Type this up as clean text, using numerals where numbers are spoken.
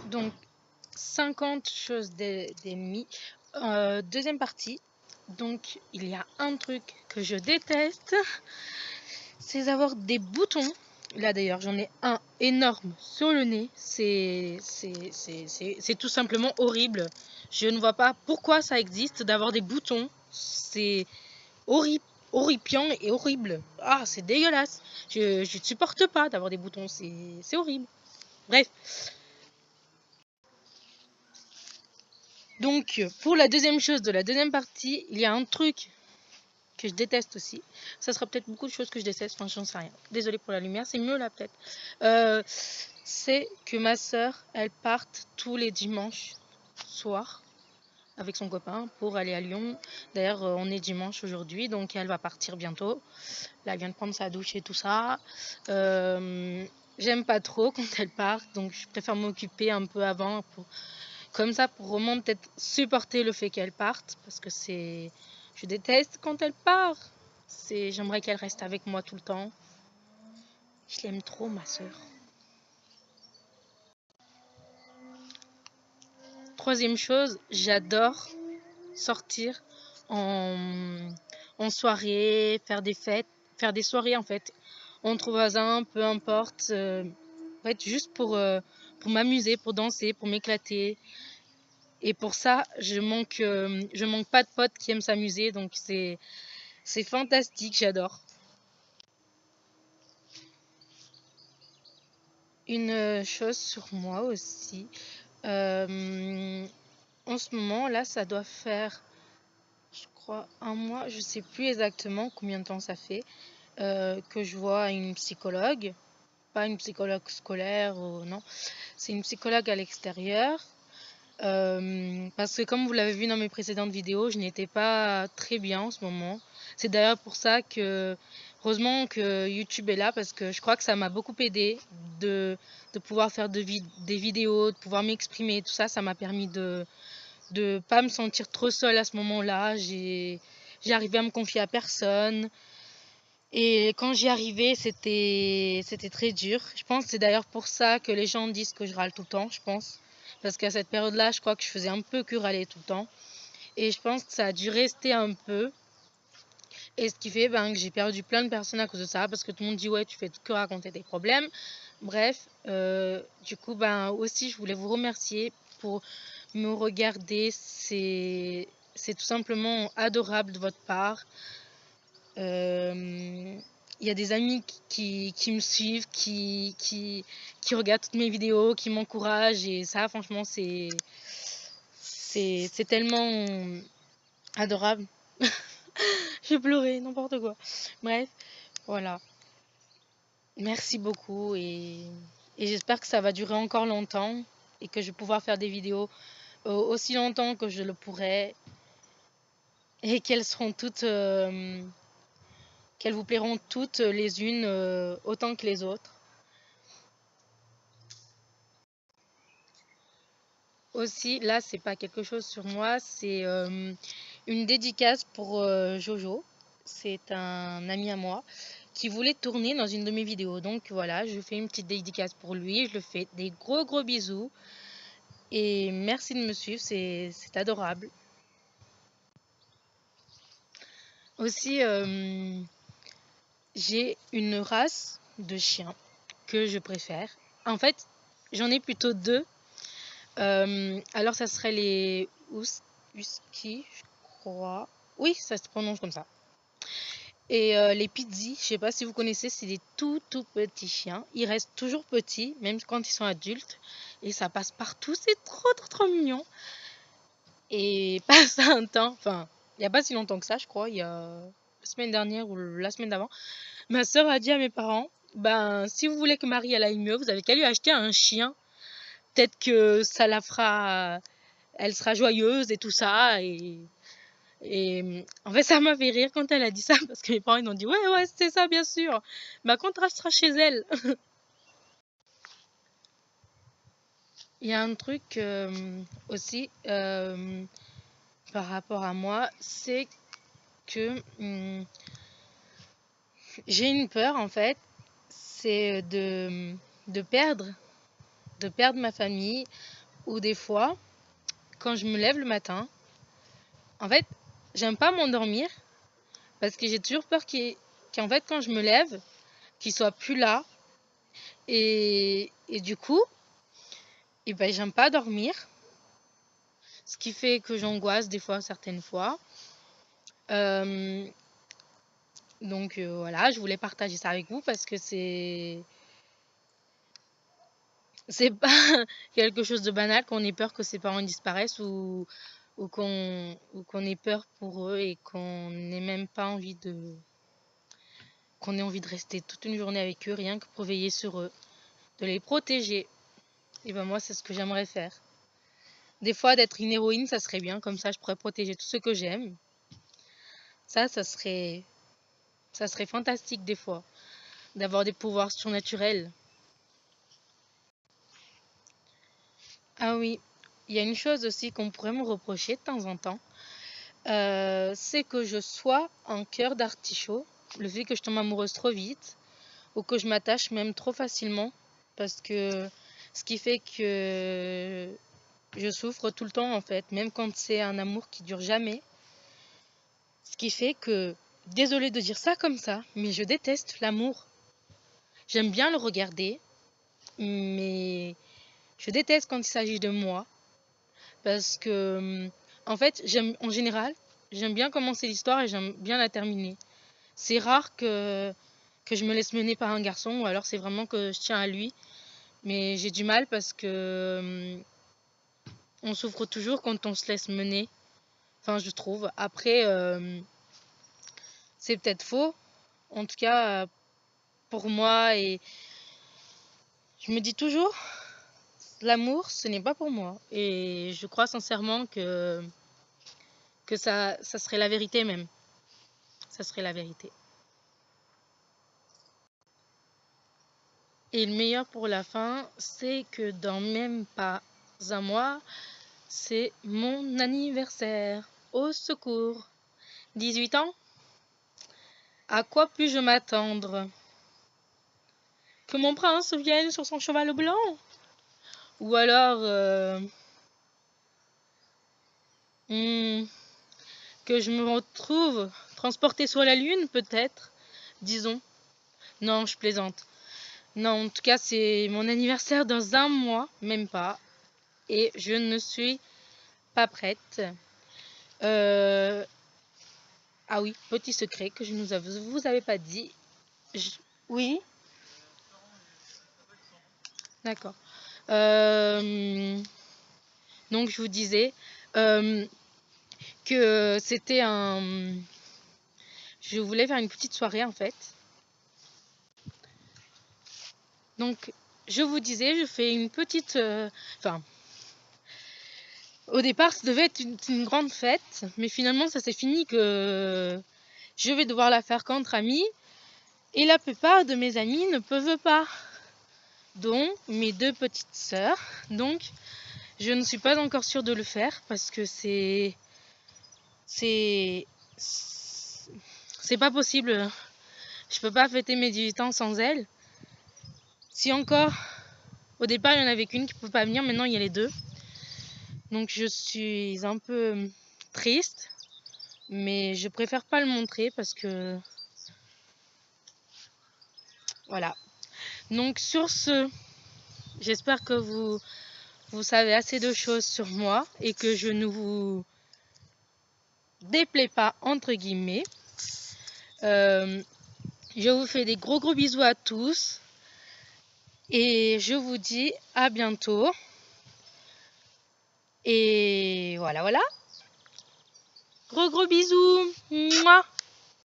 Donc 50 choses d'ennemis. Deuxième partie. Donc il y a un truc que je déteste, c'est avoir des boutons. Là d'ailleurs j'en ai un énorme sur le nez. C'est tout simplement horrible. Je ne vois pas pourquoi ça existe d'avoir des boutons. C'est horripiant et horrible. Ah, c'est dégueulasse. Je ne supporte pas d'avoir des boutons. C'est horrible. Bref. Donc, pour la deuxième chose de la deuxième partie, il y a un truc que je déteste aussi. Ça sera peut-être beaucoup de choses que je déteste, enfin, j'en sais rien. Désolée pour la lumière, c'est mieux là peut-être. C'est que ma soeur, elle parte tous les dimanches soir avec son copain pour aller à Lyon. D'ailleurs, on est dimanche aujourd'hui, donc elle va partir bientôt. Là, elle vient de prendre sa douche et tout ça. J'aime pas trop quand elle part, donc je préfère m'occuper un peu avant comme ça, pour vraiment peut-être supporter le fait qu'elle parte, parce que je déteste quand elle part. J'aimerais qu'elle reste avec moi tout le temps. Je l'aime trop, ma soeur. Troisième chose, j'adore sortir en soirée, faire des fêtes, faire des soirées en fait, entre voisins, peu importe. En fait, juste pour m'amuser, pour danser, pour m'éclater. Et pour ça, je manque pas de potes qui aiment s'amuser, donc c'est fantastique, j'adore. Une chose sur moi aussi. En ce moment, là, ça doit faire, je crois, un mois, je sais plus exactement combien de temps ça fait, que je vois une psychologue. Pas une psychologue scolaire, non. C'est une psychologue à l'extérieur. Parce que comme vous l'avez vu dans mes précédentes vidéos, je n'étais pas très bien en ce moment. C'est d'ailleurs pour ça que, heureusement que YouTube est là, parce que je crois que ça m'a beaucoup aidé de pouvoir faire des vidéos, de pouvoir m'exprimer, tout ça. Ça m'a permis de pas me sentir trop seule à ce moment-là. J'ai arrivé à me confier à personne. Et quand j'y arrivais, c'était très dur. Je pense que c'est d'ailleurs pour ça que les gens disent que je râle tout le temps, je pense. Parce qu'à cette période-là, je crois que je faisais un peu que râler tout le temps. Et je pense que ça a dû rester un peu. Et ce qui fait que j'ai perdu plein de personnes à cause de ça. Parce que tout le monde dit, ouais, tu fais que raconter tes problèmes. Bref, du coup, aussi, je voulais vous remercier pour me regarder. C'est tout simplement adorable de votre part. Il y a des amis qui me suivent, qui regardent toutes mes vidéos, qui m'encouragent, et ça, franchement, c'est tellement adorable. J'ai pleuré, n'importe quoi. Bref, voilà. Merci beaucoup, et j'espère que ça va durer encore longtemps et que je vais pouvoir faire des vidéos aussi longtemps que je le pourrai, et qu'elles seront toutes qu'elles vous plairont toutes les unes autant que les autres. Aussi, là, c'est pas quelque chose sur moi, c'est une dédicace pour Jojo. C'est un ami à moi qui voulait tourner dans une de mes vidéos. Donc voilà, je fais une petite dédicace pour lui. Je le fais des gros bisous. Et merci de me suivre, c'est adorable. Aussi, j'ai une race de chiens que je préfère. En fait, j'en ai plutôt deux. Alors, ça serait les Husky, je crois. Oui, ça se prononce comme ça. Et les Pidgey, je sais pas si vous connaissez, c'est des tout petits chiens. Ils restent toujours petits, même quand ils sont adultes. Et ça passe partout, c'est trop mignon. Et passe un temps, enfin, il n'y a pas si longtemps que ça, je crois, il y a la semaine dernière ou la semaine d'avant, ma soeur a dit à mes parents, si vous voulez que Marie elle aille mieux, vous avez qu'à lui acheter un chien. Peut-être que ça la fera, elle sera joyeuse et tout ça. Et en fait, ça m'a fait rire quand elle a dit ça, parce que mes parents ils ont dit ouais, c'est ça, bien sûr. Quand elle sera chez elle. Il y a un truc aussi par rapport à moi, c'est que j'ai une peur en fait, c'est de perdre ma famille, Ou des fois, quand je me lève le matin, en fait, j'aime pas m'endormir parce que j'ai toujours peur qu'en fait, quand je me lève, qu'il soit plus là. Et du coup, ben, j'aime pas dormir. Ce qui fait que j'angoisse des fois, certaines fois. Donc voilà, je voulais partager ça avec vous parce que c'est pas quelque chose de banal qu'on ait peur que ses parents disparaissent ou qu'on ait peur pour eux et qu'on n'ait même pas envie qu'on ait envie de rester toute une journée avec eux rien que pour veiller sur eux, de les protéger. Et ben moi c'est ce que j'aimerais faire. Des fois d'être une héroïne ça serait bien, comme ça je pourrais protéger tout ce que j'aime. Ça serait fantastique des fois d'avoir des pouvoirs surnaturels. Ah oui, il y a une chose aussi qu'on pourrait me reprocher de temps en temps, c'est que je sois un cœur d'artichaut, le fait que je tombe amoureuse trop vite, ou que je m'attache même trop facilement, parce que ce qui fait que je souffre tout le temps en fait, même quand c'est un amour qui dure jamais. Ce qui fait que, désolée de dire ça comme ça, mais je déteste l'amour. J'aime bien le regarder, mais je déteste quand il s'agit de moi. Parce que, en fait, en général, j'aime bien commencer l'histoire et j'aime bien la terminer. C'est rare que je me laisse mener par un garçon, ou alors c'est vraiment que je tiens à lui. Mais j'ai du mal parce que on souffre toujours quand on se laisse mener. Enfin, je trouve. Après, c'est peut-être faux. En tout cas, pour moi, et je me dis toujours, l'amour, ce n'est pas pour moi. Et je crois sincèrement que ça serait la vérité même. Ça serait la vérité. Et le meilleur pour la fin, c'est que dans même pas un mois, c'est mon anniversaire. Au secours. 18 ans? À quoi puis-je m'attendre? Que mon prince vienne sur son cheval blanc? Ou alors que je me retrouve transportée sur la lune, peut-être? Disons. Non, je plaisante. Non, en tout cas, c'est mon anniversaire dans un mois, même pas. Et je ne suis pas prête. Ah oui, petit secret que je ne vous avais pas dit. Oui. D'accord. Donc je vous disais que c'était je voulais faire une petite soirée en fait. Donc je vous disais, je fais une petite... Enfin, au départ, ça devait être une grande fête, mais finalement, ça s'est fini que je vais devoir la faire qu'entre amis, et la plupart de mes amis ne peuvent pas, dont mes 2 petites sœurs. Donc, je ne suis pas encore sûre de le faire, parce que c'est pas possible. Je peux pas fêter mes 18 ans sans elles. Si encore, au départ, il n'y en avait qu'une qui ne pouvait pas venir, maintenant il y a les 2. Donc je suis un peu triste, mais je préfère pas le montrer parce que voilà. Donc sur ce, j'espère que vous savez assez de choses sur moi et que je ne vous déplais pas entre guillemets. Je vous fais des gros bisous à tous et je vous dis à bientôt. Et voilà. Gros bisous. Mouah.